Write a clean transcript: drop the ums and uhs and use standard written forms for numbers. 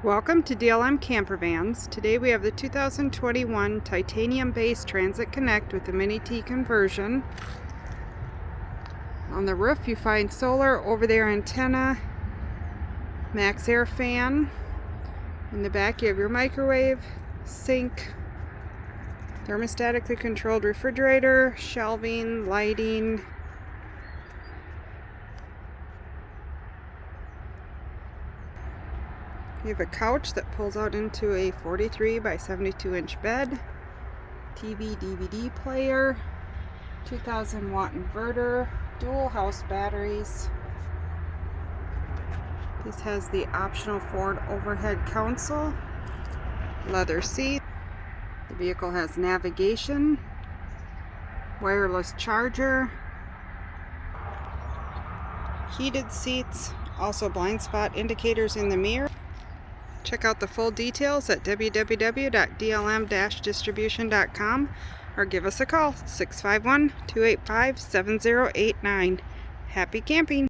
Welcome to DLM Campervans. Today we have the 2021 titanium base Transit Connect with the Mini-T Conversion. On the roof you find solar, over-the-air antenna, max air fan. In the back you have your microwave, sink, thermostatically controlled refrigerator, shelving, lighting. You have a couch that pulls out into a 43 by 72 inch bed, TV DVD player, 2000 watt inverter, dual house batteries. This has the optional Ford overhead console, leather seat. The vehicle has navigation, wireless charger, heated seats, also blind spot indicators in the mirror. Check out the full details at www.dlm-distribution.com or give us a call, 651-285-7089. Happy camping!